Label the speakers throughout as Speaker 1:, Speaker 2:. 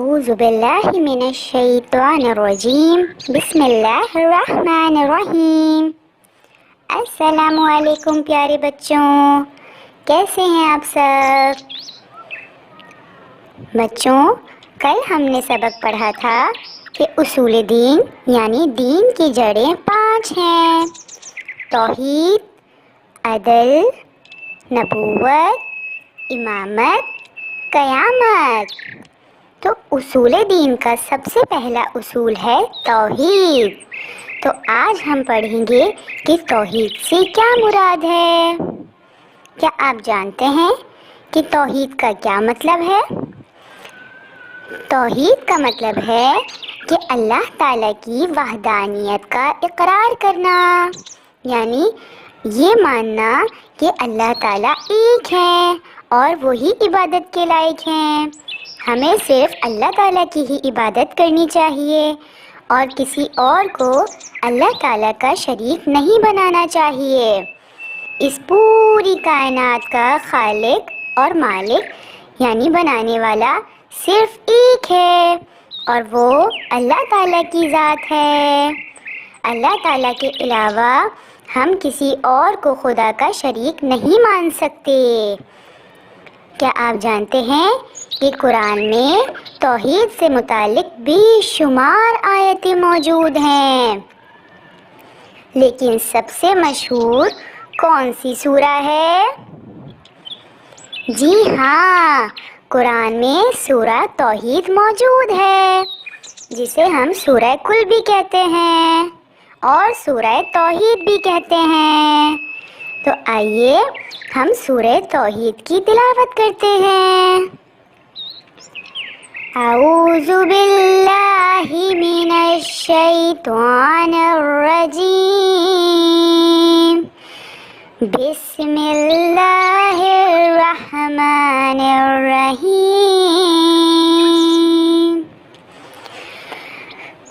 Speaker 1: اعوذ باللہ من الشیطان الرجیم بسم اللہ الرحمن الرحیم۔ السلام علیکم پیارے بچوں، کیسے ہیں آپ سب؟ بچوں، کل ہم نے سبق پڑھا تھا کہ اصول دین یعنی دین کی جڑیں 5 ہیں: توحید، عدل، نبوت، امامت، قیامت۔ تو اصول دین کا سب سے پہلا اصول ہے توحید۔ تو آج ہم پڑھیں گے کہ توحید سے کیا مراد ہے۔ کیا آپ جانتے ہیں کہ توحید کا کیا مطلب ہے؟ توحید کا مطلب ہے کہ اللہ تعالیٰ کی وحدانیت کا اقرار کرنا، یعنی یہ ماننا کہ اللہ تعالیٰ ایک ہیں اور وہی عبادت کے لائق ہیں۔ ہمیں صرف اللہ تعالیٰ کی ہی عبادت کرنی چاہیے اور کسی اور کو اللہ تعالیٰ کا شریک نہیں بنانا چاہیے۔ اس پوری کائنات کا خالق اور مالک یعنی بنانے والا صرف ایک ہے اور وہ اللہ تعالیٰ کی ذات ہے۔ اللہ تعالیٰ کے علاوہ ہم کسی اور کو خدا کا شریک نہیں مان سکتے۔ کیا آپ جانتے ہیں کہ قرآن میں توحید سے متعلق بے شمار آیتیں موجود ہیں، لیکن سب سے مشہور کون سی سورہ ہے؟ جی ہاں، قرآن میں سورہ توحید موجود ہے، جسے ہم سورہ کل بھی کہتے ہیں اور سورہ توحید بھی کہتے ہیں۔ تو آئیے ہم سورہ توحید کی تلاوت کرتے ہیں۔ اعوذ باللہ من الشیطان الرجیم، بسم اللہ الرحمن الرحیم۔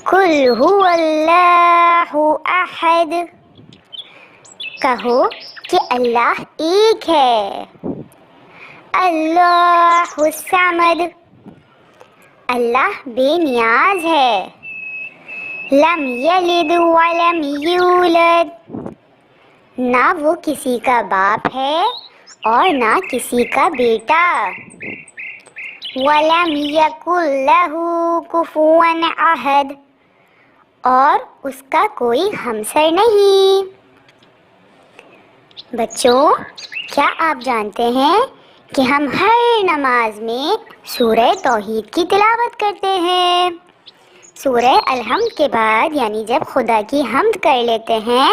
Speaker 1: قل هو اللہ احد، کہو کہ اللہ ایک ہے۔ اللہ الصمد، اللہ بے نیاز ہے۔ لم یلد ولم یولد، نہ وہ کسی کا باپ ہے اور نہ کسی کا بیٹا۔ ولم یکن لہ کفوا احد، اور اس کا کوئی ہمسر نہیں۔ بچوں، کیا آپ جانتے ہیں کہ ہم ہر نماز میں سورہ توحید کی تلاوت کرتے ہیں؟ سورہ الحمد کے بعد، یعنی جب خدا کی حمد کر لیتے ہیں،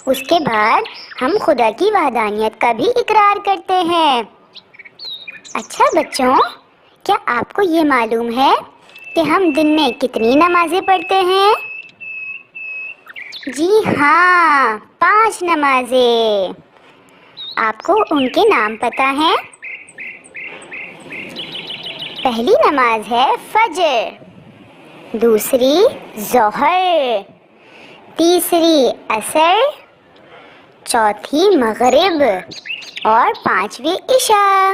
Speaker 1: اس کے بعد ہم خدا کی وحدانیت کا بھی اقرار کرتے ہیں۔ اچھا بچوں، کیا آپ کو یہ معلوم ہے کہ ہم دن میں کتنی نمازیں پڑھتے ہیں؟ جی ہاں، 5 نمازیں۔ آپ کو ان کے نام پتہ ہیں؟ پہلی نماز ہے فجر، دوسری ظہر، تیسری عصر، چوتھی مغرب اور 5ویں عشاء۔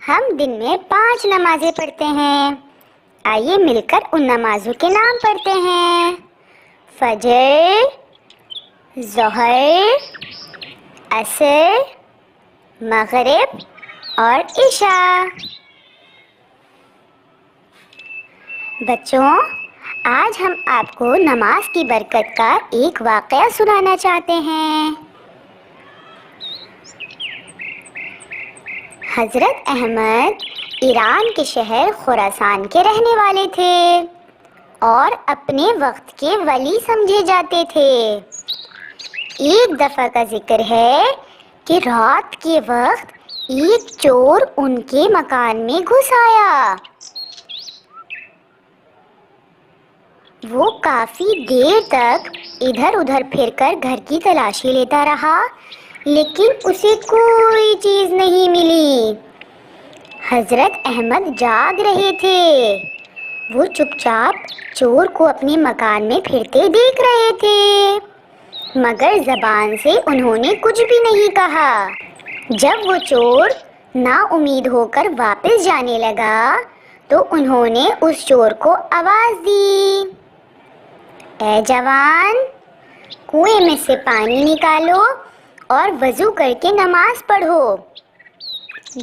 Speaker 1: ہم دن میں 5 نمازیں پڑھتے ہیں۔ آئیے مل کر ان نمازوں کے نام پڑھتے ہیں: فجر، ظہر، عصر، مغرب اور عشاء۔ بچوں، آج ہم آپ کو نماز کی برکت کا ایک واقعہ سنانا چاہتے ہیں۔ حضرت احمد ایران کے شہر خراسان کے رہنے والے تھے اور اپنے وقت کے ولی سمجھے جاتے تھے۔ ایک دفعہ کا ذکر ہے کہ رات کے وقت ایک چور ان کے مکان میں گھس آیا۔ وہ کافی دیر تک ادھر ادھر پھر کر گھر کی تلاشی لیتا رہا، لیکن اسے کوئی چیز نہیں ملی۔ حضرت احمد جاگ رہے تھے۔ وہ چپ چاپ چور کو اپنے مکان میں پھرتے دیکھ رہے تھے، مگر زبان سے انہوں نے کچھ بھی نہیں کہا۔ جب وہ چور نا امید ہو کر واپس جانے لگا تو انہوں نے اس چور کو آواز دی، اے جوان، کنویں میں سے پانی نکالو اور وضو کر کے نماز پڑھو،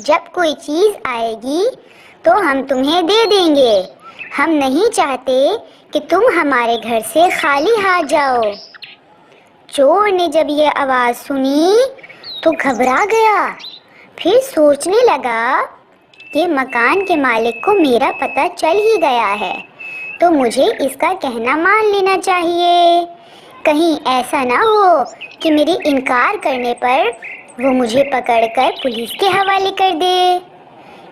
Speaker 1: جب کوئی چیز آئے گی تو ہم تمہیں دے دیں گے، ہم نہیں چاہتے کہ تم ہمارے گھر سے خالی ہاتھ جاؤ۔ چور نے جب یہ آواز سنی تو گھبرا گیا، پھر سوچنے لگا کہ مکان کے مالک کو میرا پتہ چل ہی گیا ہے تو مجھے اس کا کہنا مان لینا چاہیے، کہیں ایسا نہ ہو کہ میرے انکار کرنے پر وہ مجھے پکڑ کر پولیس کے حوالے کر دے۔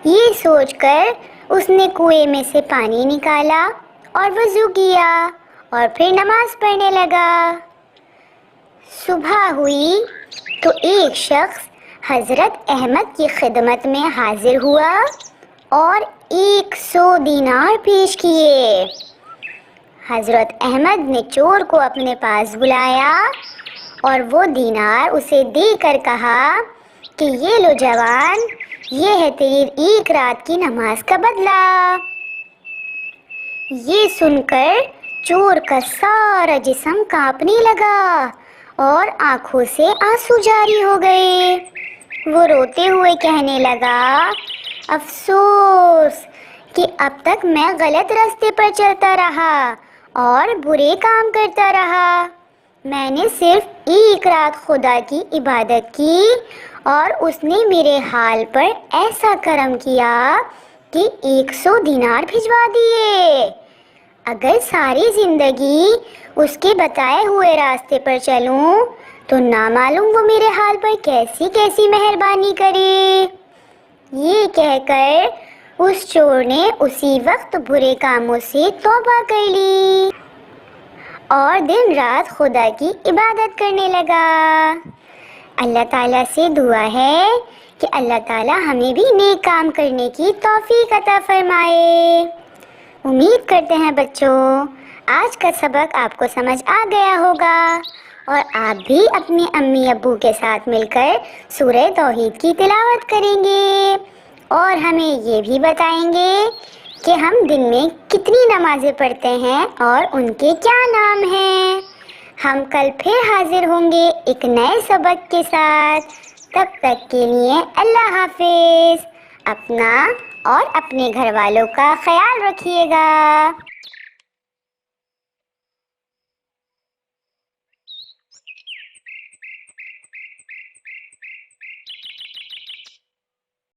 Speaker 1: یہ سوچ کر اس نے کنویں میں سے پانی نکالا اور وضو کیا اور پھر نماز پڑھنے لگا۔ صبح ہوئی تو ایک شخص حضرت احمد کی خدمت میں حاضر ہوا اور 100 دینار پیش کیے۔ حضرت احمد نے چور کو اپنے پاس بلایا اور وہ دینار اسے دے کر کہا کہ یہ لو جوان، یہ ہے تیری ایک رات کی نماز کا بدلہ۔ یہ سن کر چور کا سارا جسم کانپنے لگا اور آنکھوں سے آنسو جاری ہو گئے۔ وہ روتے ہوئے کہنے لگا، افسوس کہ اب تک میں غلط راستے پر چلتا رہا اور برے کام کرتا رہا۔ میں نے صرف ایک رات خدا کی عبادت کی اور اس نے میرے حال پر ایسا کرم کیا کہ 100 دینار بھجوا دیے۔ اگر ساری زندگی اس کے بتائے ہوئے راستے پر چلوں تو نامعلوم وہ میرے حال پر کیسی کیسی مہربانی کرے۔ یہ کہہ کر اس چور نے اسی وقت برے کاموں سے توبہ کر لی اور دن رات خدا کی عبادت کرنے لگا۔ اللہ تعالیٰ سے دعا ہے کہ اللہ تعالیٰ ہمیں بھی نیک کام کرنے کی توفیق عطا فرمائے۔ امید کرتے ہیں بچوں آج کا سبق آپ کو سمجھ آ گیا ہوگا اور آپ بھی اپنے امی ابو کے ساتھ مل کر سورہ توحید کی تلاوت کریں گے اور ہمیں یہ بھی بتائیں گے کہ ہم دن میں کتنی نمازیں پڑھتے ہیں اور ان کے کیا نام ہیں۔ ہم کل پھر حاضر ہوں گے ایک نئے سبق کے ساتھ، تب تک کے لیے اللہ حافظ۔ اپنا اور اپنے گھر والوں کا خیال رکھیے گا۔